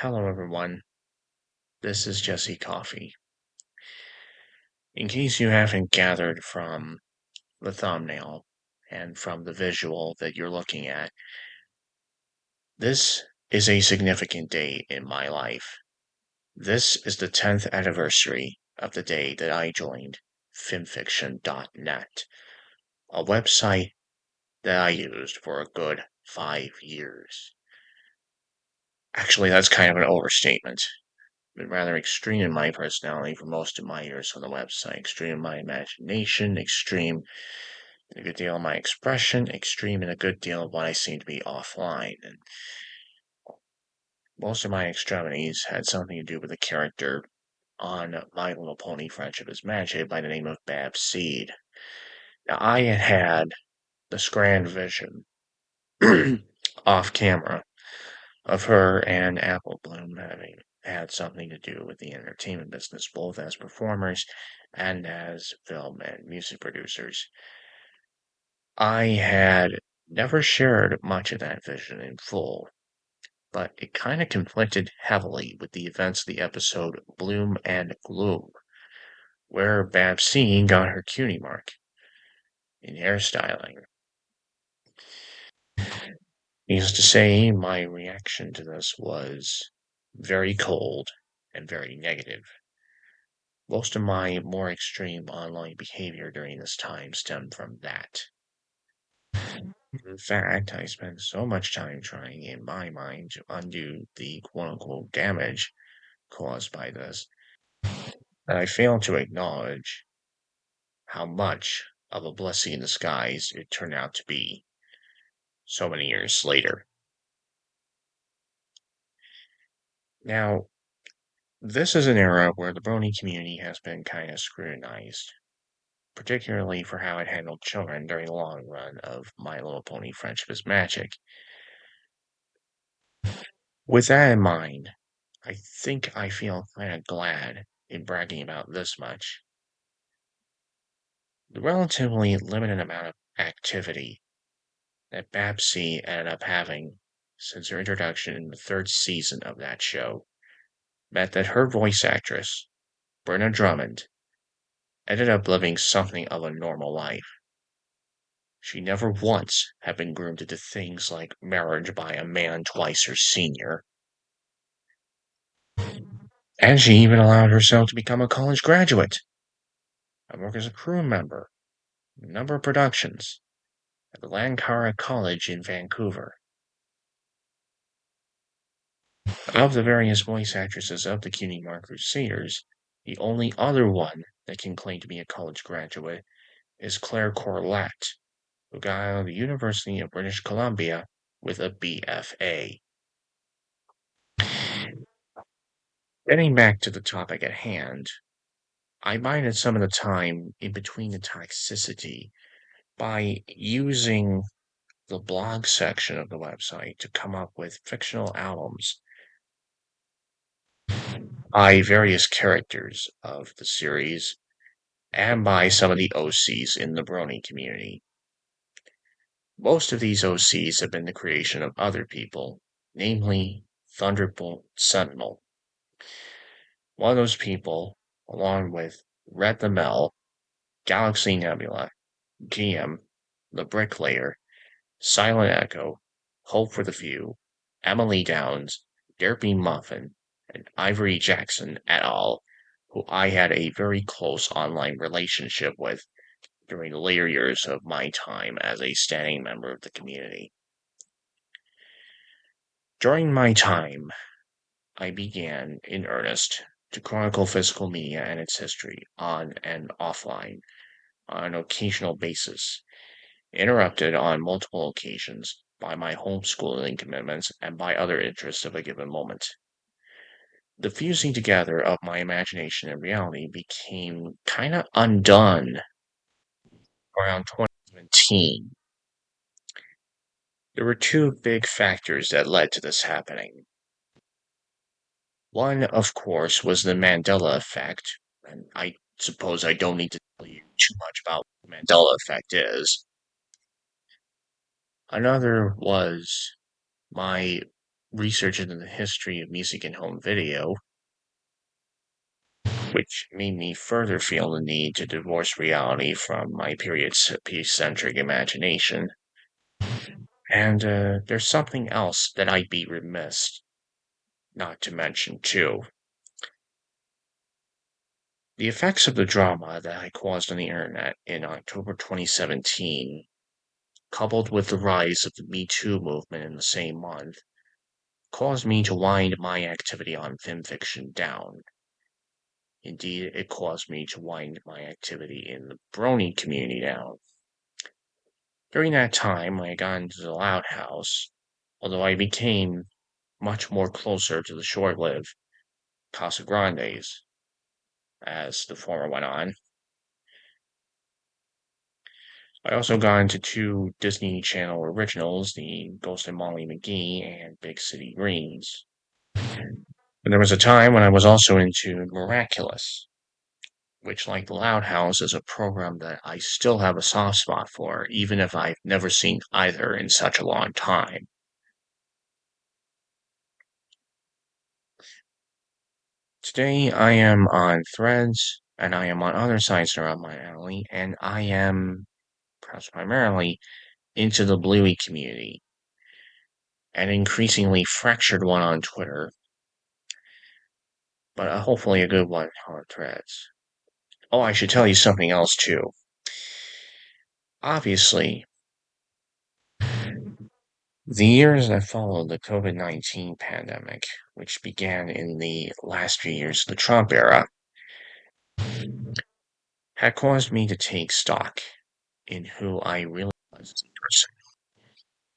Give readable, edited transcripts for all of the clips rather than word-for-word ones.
Hello, everyone. This is Jesse Coffey. In case you haven't gathered from the thumbnail and from the visual that you're looking at, this is a significant day in my life. This is the 10th anniversary of the day that I joined FIMFiction.net, a website that I used for a good 5 years. Actually, that's kind of an overstatement. Been rather extreme in my personality for most of my years on the website. Extreme in my imagination, extreme in a good deal of my expression, extreme in a good deal of what I seem to be offline. And most of my extremities had something to do with a character on My Little Pony Friendship is Magic by the name of Babs Seed. Now, I had had this grand vision off camera of her and Apple Bloom having had something to do with the entertainment business, both as performers and as film and music producers. I had never shared much of that vision in full, but it kind of conflicted heavily with the events of the episode Bloom and Gloom, where Babsine got her cutie mark in hairstyling. Needless to say, my reaction to this was very cold and very negative. Most of my more extreme online behavior during this time stemmed from that. In fact, I spent so much time trying in my mind to undo the quote unquote damage caused by this that I failed to acknowledge how much of a blessing in disguise it turned out to be so many years later. Now, this is an era where the Brony community has been kind of scrutinized, particularly for how it handled children during the long run of My Little Pony Friendship is Magic. With that in mind, I think I feel kind of glad in bragging about this much. The relatively limited amount of activity that Babsy ended up having since her introduction in the third season of that show meant that her voice actress, Brenna Drummond, ended up living something of a normal life. She never once had been groomed into things like marriage by a man twice her senior, and she even allowed herself to become a college graduate and work as a crew member in a number of productions at the Lancara College in Vancouver. Of the various voice actresses of the Cutie Mark Crusaders, the only other one that can claim to be a college graduate is Claire Corlett, who got out of the University of British Columbia with a BFA. Getting back to the topic at hand, I bided some of the time in between the toxicity by using the blog section of the website to come up with fictional albums by various characters of the series and by some of the OCs in the Brony community. Most of these OCs have been the creation of other people, namely Thunderbolt Sentinel. One of those people, along with Red the Mel, Galaxy Nebula, GM, the Bricklayer, Silent Echo, Hope for the Few, Emily Downs, Derpy Muffin, and Ivory Jackson et al., who I had a very close online relationship with during the later years of my time as a standing member of the community. During my time, I began, in earnest, to chronicle physical media and its history on and offline on an occasional basis, interrupted on multiple occasions by my homeschooling commitments and by other interests of a given moment. The fusing together of my imagination and reality became kind of undone around 2017. There were two big factors that led to this happening. One, of course, was the Mandela effect, and I suppose I don't need to tell you too much about what the Mandela effect is. Another was my research into the history of music and home video, which made me further feel the need to divorce reality from my period piece-centric imagination. And there's something else that I'd be remiss not to mention, too. The effects of the drama that I caused on the internet in October 2017, coupled with the rise of the Me Too movement in the same month, caused me to wind my activity on FIMFiction down. Indeed, it caused me to wind my activity in the Brony community down. During that time, I got into the Loud House, although I became much more closer to the short-lived Casa Grandes as the former went on. I also got into two Disney Channel originals, the Ghost and Molly McGee and Big City Greens. And there was a time when I was also into Miraculous, which, like The Loud House, is a program that I still have a soft spot for, even if I've never seen either in such a long time. Today, I am on Threads, and I am on other sites around my alley, and I am, perhaps primarily, into the Bluey community, an increasingly fractured one on Twitter, but hopefully a good one on Threads. Oh, I should tell you something else, too. Obviously, the years that followed the COVID-19 pandemic, which began in the last few years of the Trump era, had caused me to take stock in who I really was as a person.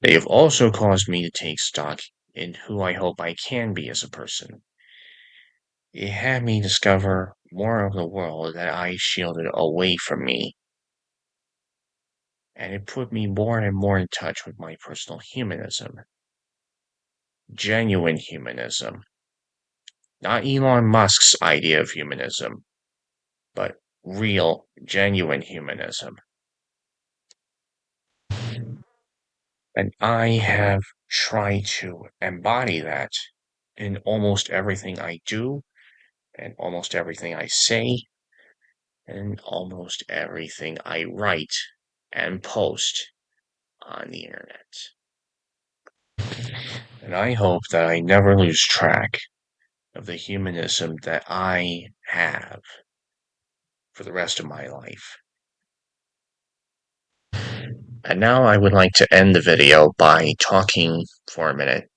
They have also caused me to take stock in who I hope I can be as a person. It had me discover more of the world that I shielded away from me, and it put me more and more in touch with my personal humanism. Genuine humanism. Not Elon Musk's idea of humanism, but real, genuine humanism. And I have tried to embody that in almost everything I do, and almost everything I say, and almost everything I write and post on the internet. And I hope that I never lose track of the humanism that I have for the rest of my life. And now I would like to end the video by talking for a minute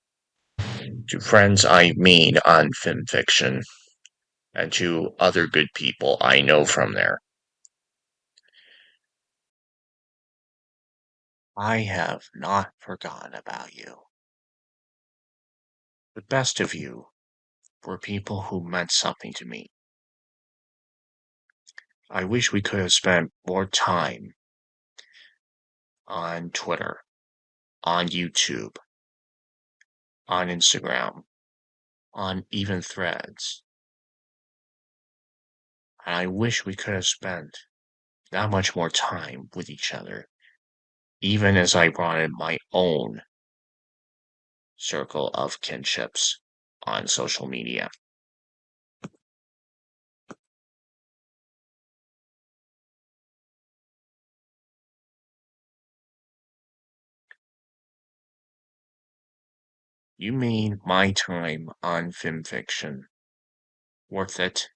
to friends I meet on FIMFiction and to other good people I know from there. I have not forgotten about you. The best of you were people who meant something to me. I wish we could have spent more time on Twitter, on YouTube, on Instagram, on even Threads. And I wish we could have spent that much more time with each other, even as I brought in my own circle of kinships on social media. You made my time on FIMFiction worth it,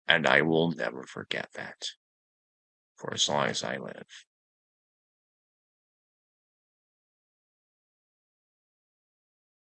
and I will never forget that for as long as I live.